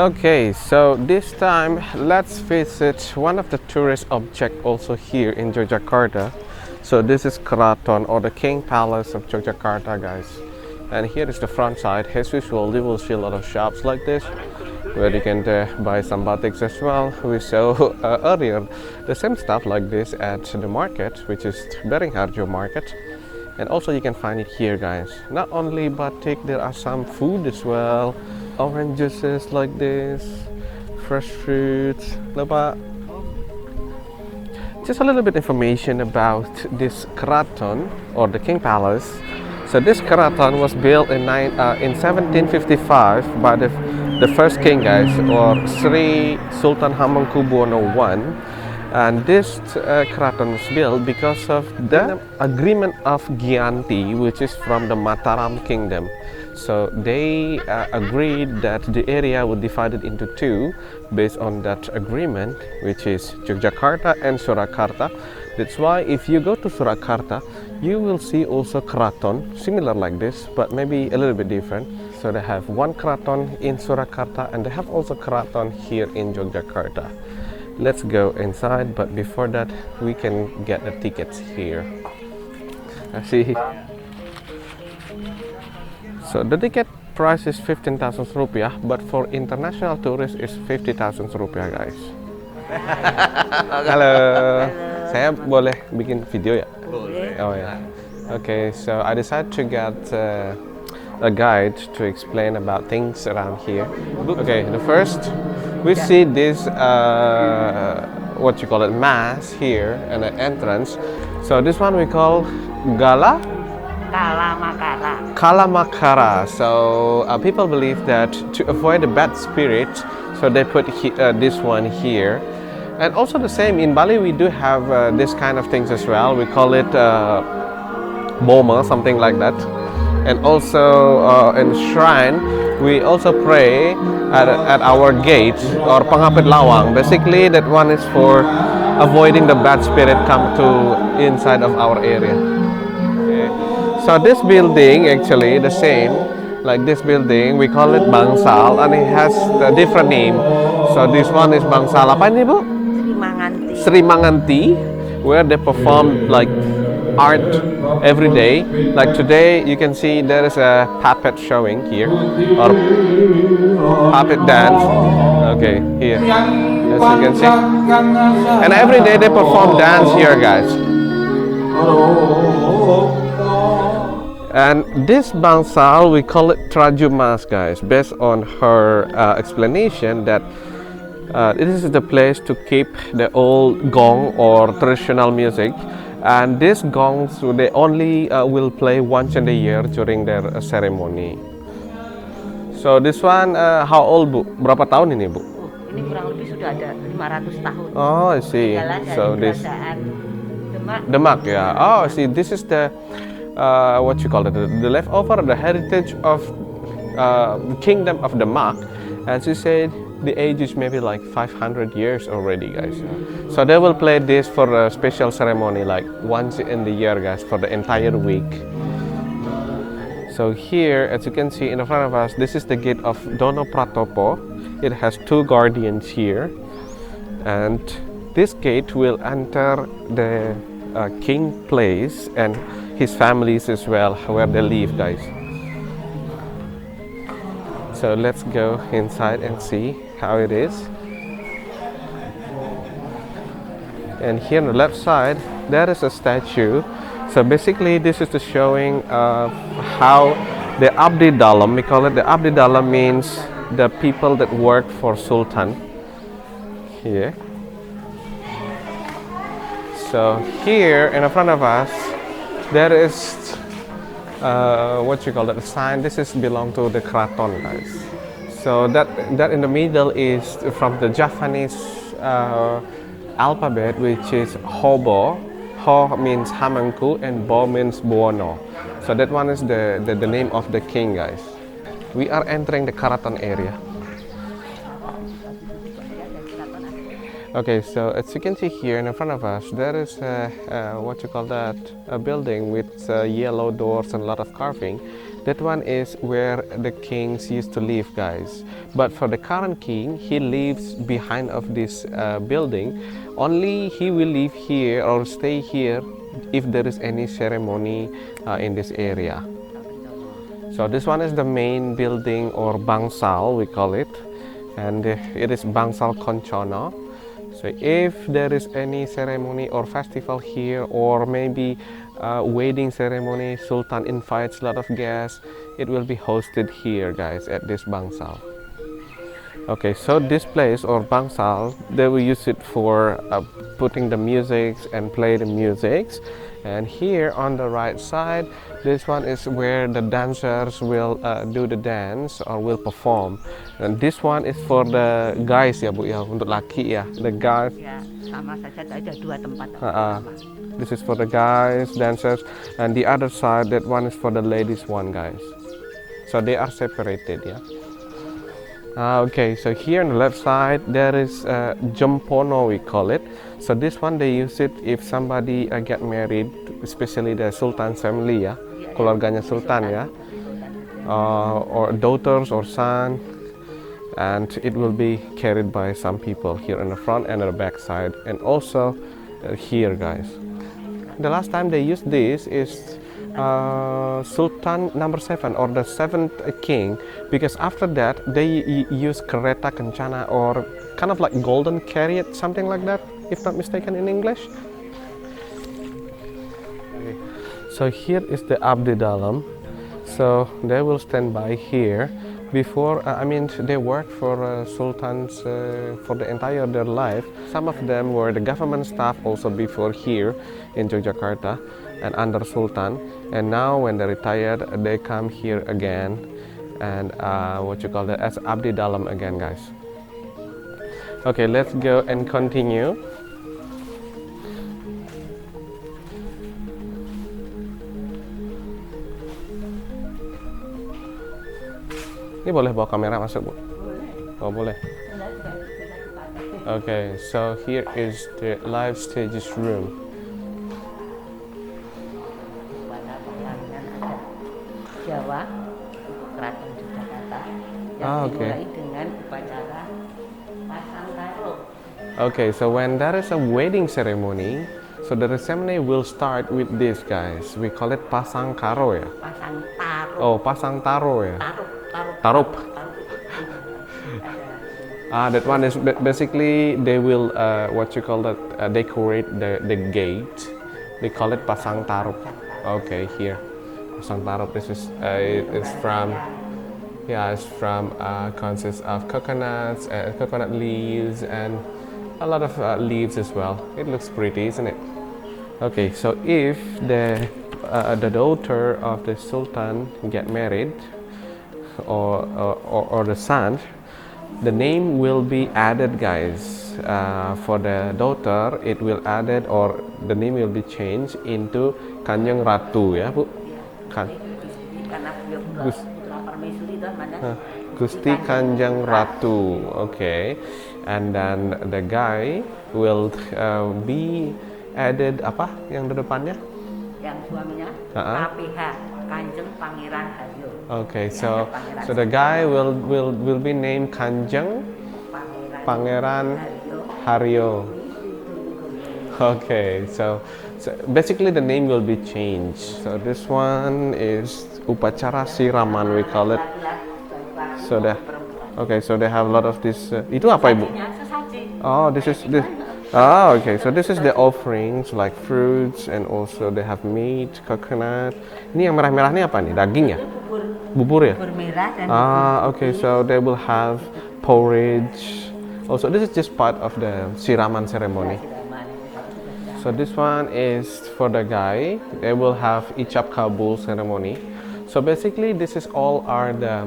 Okay, so this time let's visit one of the tourist object also here in Yogyakarta. So this is Keraton, or the King Palace of Yogyakarta, guys. And here is the front side. As usual, you will see a lot of shops like this where you can buy some batiks as well. We saw earlier the same stuff like this at the market, which is Beringharjo market. And also you can find it here, guys. Not only batik, there are some food as well. Orange juices like this, fresh fruits. Lupa. Just a little bit information about this Keraton, or the King Palace. So this Keraton was built in 1755 by the first king, guys, or Sri Sultan Hamengkubuwono I. And this Keraton was built because of the agreement of Giyanti, which is from the Mataram Kingdom. So they agreed that the area would divide it into two based on that agreement, which is Yogyakarta and Surakarta. That's why if you go to Surakarta, you will see also Keraton, similar like this, but maybe a little bit different. So they have one Keraton in Surakarta, and they have also Keraton here in Yogyakarta. Let's go inside, but before that we can get the tickets here. I see. So the ticket price is 15,000 rupiah, but for international tourists it's 50,000 rupiah, guys. Halo. Saya boleh bikin video ya? Boleh. Oh ya. Okay, so I decided to get a guide to explain about things around here. Okay, the first we see this what you call it, mass here and an entrance. So this one we call Kalamakara. So people believe that to avoid the bad spirit, so they put this one here. And also the same in Bali, we do have this kind of things as well. We call it boma, something like that. And also in shrine, we also pray at our gate, or pangapit lawang. Basically, that one is for avoiding the bad spirit come to inside of our area. Okay. So this building, actually the same like this building, we call it Bangsal, and it has a different name. So this one is Bangsal apa ini, Bu? Sri Manganti, where they perform like art every day. Like today you can see there is a puppet showing here, or puppet dance. Okay, here as you can see, and every day they perform dance here, guys. And this Bangsal, we call it Trajumas, guys, based on her explanation that this is the place to keep the old gong or traditional music. And these gongs, they only will play once in a year during their ceremony. So this one, how old, Bu? Berapa tahun ini, Bu? Ini kurang lebih sudah ada 500 tahun. Oh, I see. So this Demak, yeah. Oh, I see. This is the what you call it, the leftover, the heritage of the kingdom of Demak. As you said, the age is maybe like 500 years already, guys. So they will play this for a special ceremony like once in the year, guys, for the entire week. So here, as you can see in front of us, this is the gate of Dono Pratopo. It has two guardians here, and this gate will enter the king place and his families as well, where they live, guys. So let's go inside and see how it is. And here on the left side, there is a statue. So basically, this is the showing of how the Abdi Dalam, we call it the Abdi Dalam, means the people that work for Sultan. Here. So here in front of us, there is what you call it, a sign. This is belong to the Keraton, guys. So that in the middle is from the Javanese alphabet, which is Hobo. Ho means Hamengku and Bo means Buwono. So that one is the name of the king, guys. We are entering the Keraton area. Okay, so as you can see here in front of us, there is what you call that, a building with yellow doors and a lot of carving. That one is where the kings used to live, guys. But for the current king, he lives behind of this building. Only he will live here or stay here if there is any ceremony in this area. So this one is the main building or bangsal, we call it, and it is Bangsal Koncono. So if there is any ceremony or festival here, or maybe wedding ceremony, Sultan invites a lot of guests, it will be hosted here, guys, at this bangsal. Okay, so this place or bangsal, they will use it for putting the musics and play the musics. And here on the right side, this one is where the dancers will do the dance or will perform. And this one is for the guys ya Bu ya, untuk laki ya, the guys. Ya, sama saja ada dua tempat. This is for the guys, dancers, and the other side, that one is for the ladies one, guys. So they are separated, yeah. Okay, so here on the left side, there is Jempono, we call it. So this one, they use it if somebody get married, especially the Sultan family, ya, keluarganya Sultan, ya, or daughters or son, and it will be carried by some people here in the front and the back side, and also here, guys. The last time they used this is Sultan number 7 or the 7th king, because after that they use Kereta Kencana or kind of like golden chariot, something like that, if not mistaken in English. So here is the Abdi Dalam. So they will stand by here. Before, they worked for sultans for the entire their life. Some of them were the government staff also before here in Yogyakarta and under Sultan. And now when they retired, they come here again and as Abdi Dalam again, guys. Okay, let's go and continue. Ini boleh bawa kamera masuk, Bu? Oh, boleh. Okay, so here is the live stages room. Jawa, Keraton Yogyakarta, Ah, okay. dimulai dengan upacara pasang karo. Okay, so when there is a wedding ceremony, so the ceremony will start with this, guys. We call it pasang karo, ya? Pasang taro. Oh, pasang taro, ya? Tarup. Tarup. That one is basically they will decorate the gate. They call it pasang tarup. Okay, here pasang tarup. This is it's from consists of coconuts and coconut leaves and a lot of leaves as well. It looks pretty, isn't it? Okay, so if the daughter of the Sultan get married, or the son, the name will be added, guys. For the daughter, it will added or the name will be changed into Kanjeng Ratu, ya Bu. Karena beliau putra permaisuri itu mana? Gusti Kanjeng Ratu. Okay, and then the guy will be added apa yang di depannya? Yang suaminya KPH, Kanjeng Pangeran Haryo. Okay, so the guy will be named Kanjeng Pangeran Haryo. Okay, so basically the name will be changed. So this one is upacara siraman, we call it. So so they have a lot of this. Itu apa, Ibu? Oh, this is this. Ah, okay. So this is the offerings like fruits and also they have meat, coconut. Ini yang merah-merah ini apa nih? Daging ya? Bubur ya? Bubur merah dan okay. So they will have porridge. Also, this is just part of the siraman ceremony. So this one is for the guy. They will have icap kabul ceremony. So basically, this is all are the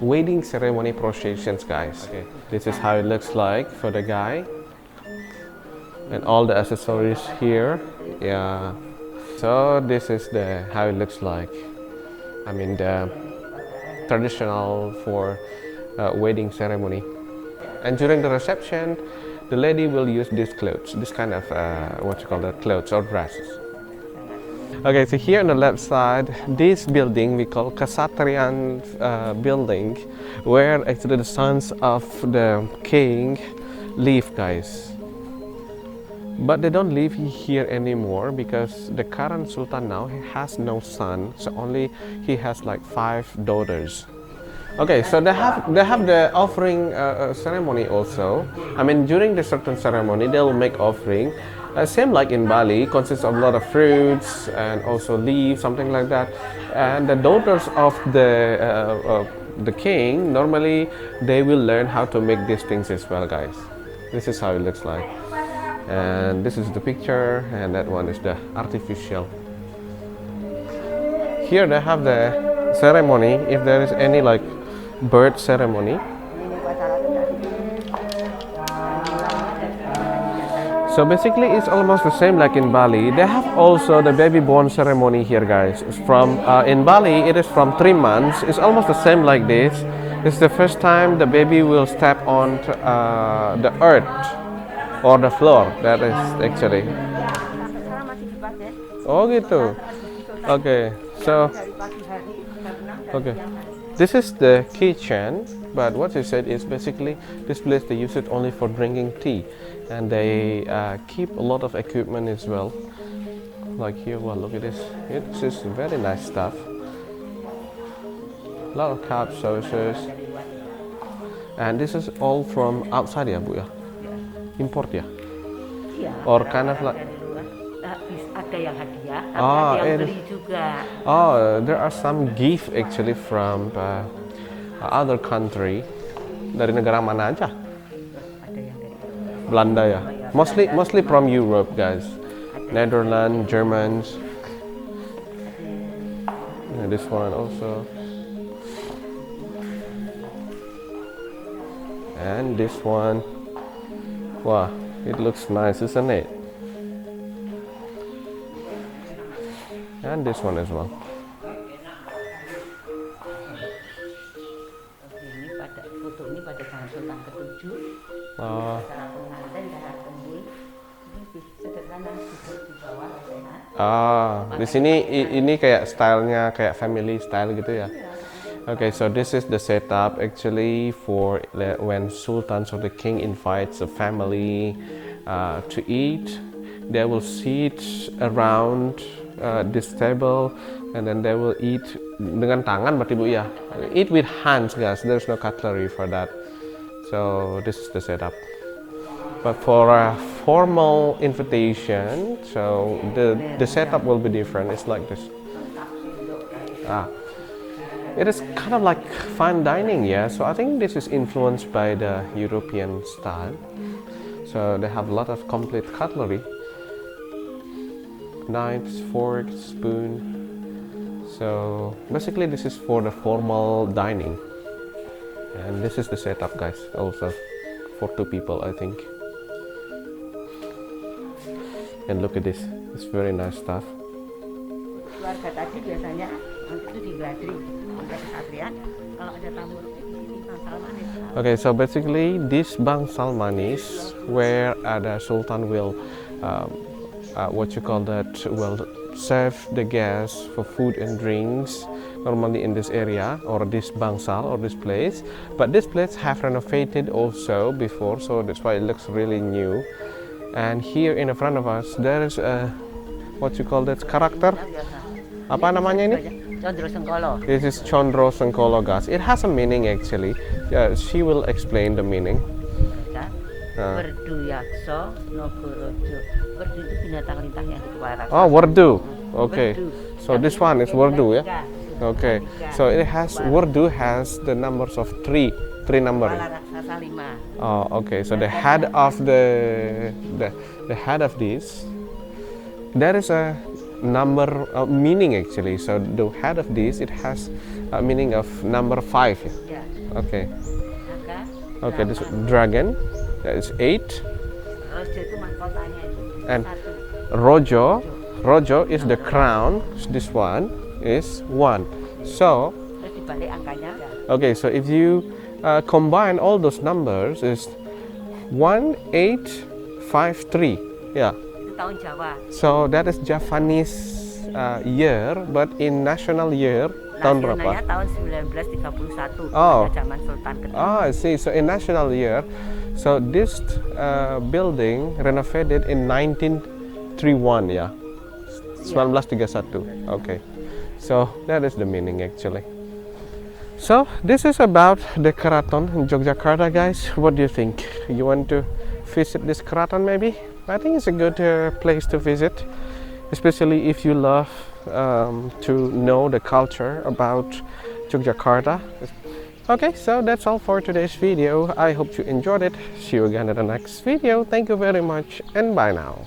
wedding ceremony processions, guys. Okay. This is how it looks like for the guy. And all the accessories here, yeah. So this is how it looks like. The traditional for wedding ceremony. And during the reception, the lady will use these clothes, this kind of clothes or dresses. Okay, so here on the left side, this building we call Kasatrian building, where actually the sons of the king live, guys. But they don't live here anymore because the current sultan now he has no son, so only he has like 5 daughters. Okay, so they have the offering ceremony also. I mean, during the certain ceremony, they'll make offering. Same like in Bali, consists of a lot of fruits and also leaves, something like that. And the daughters of the king normally they will learn how to make these things as well, guys. This is how it looks like. And this is the picture, and that one is the artificial. Here they have the ceremony. If there is any like birth ceremony. So basically it's almost the same like in Bali. They have also the baby born ceremony here, guys. It's from in Bali it is from 3 months. It's almost the same like this. It's the first time the baby will step on the earth or the floor. That is actually. Oh gitu. Okay, so okay. This is the kitchen, but what they said is basically this place they use it only for drinking tea, and they keep a lot of equipment as well. Like here, well, look at this. It's just very nice stuff. A lot of cups, saucers, and this is all from outside, ya, Bu ya? Import ya? Iya. Or kind of like. Ada yang hadiah, ada yang beli juga. Oh, there are some gift actually from other country. Dari negara mana aja? Ada yang dari Belanda ya. Mostly from Europe, guys. Netherlands, Germans. And this one also. And this one. Wow, it looks nice, isn't it? And this one as well. Ini pada foto ini pada tanggal Sultan ke-7. Oh. Cara pengantin darah tembul. Ini sederhana di bawah sehat. Di sini ini kayak stylenya kayak family style gitu ya. Okay, so this is the setup actually for when sultans or the king invites a family to eat. They will sit around this table, and then they will eat dengan tangan, berarti Bu ya. Eat with hands, guys. There's no cutlery for that. So this is the setup. But for a formal invitation, so the setup will be different. It's like this. It is kind of like fine dining, yeah. So I think this is influenced by the European style. So they have a lot of complete cutlery. Knives, forks, spoon. So basically this is for the formal dining, and this is the setup, guys, also for 2 people, I think. And look at this, it's very nice stuff. Keluarga tadi biasanya itu di Gadri, sampai Kesatrian. Kalau ada tamu ini Bang Salmanis. Okay, so basically this Bang Salmanis, where the Sultan will will serve the guests for food and drinks normally in this area or this bangsal or this place, but this place have renovated also before, so that's why it looks really new. And here in the front of us there is a karakter, apa namanya ini? Condro Sengkolo. This is Condro Sengkolo, guys. It has a meaning actually. Yeah, she will explain the meaning. Werdu Yakso Nogorojo. Werdu itu binatang lintang yang di kepala. Oh, Werdu. Okay. Werdu. So this one is Werdu, ya? Okay. So it has Werdu has the numbers of three number. Kepala raksasa 5. Oh, okay. So the head of the head of this, there is a number meaning actually. So the head of this, it has a meaning of number 5. Ya. Okay. Naga. Okay. This dragon. That is 8. Rojo itu mahkotanya itu. And 1. Rojo is the crown. This one is 1. So, Terus dibalik angkanya. okay, so if you combine all those numbers is 1853. Yeah. Itu tahun Jawa. So that is Javanese year, but in national year tahun berapa? Nasionalnya tahun 1931, Oh. pada zaman Sultan kedua. Oh, I see. So in national year, so this building renovated in 1931, yeah, 1931. Okay, so that is the meaning actually. So this is about the Keraton in Yogyakarta, guys. What do you think? You want to visit this Keraton maybe? I think it's a good place to visit, especially if you love to know the culture about Yogyakarta. Okay, so that's all for today's video. I hope you enjoyed it. See you again in the next video. Thank you very much and bye now.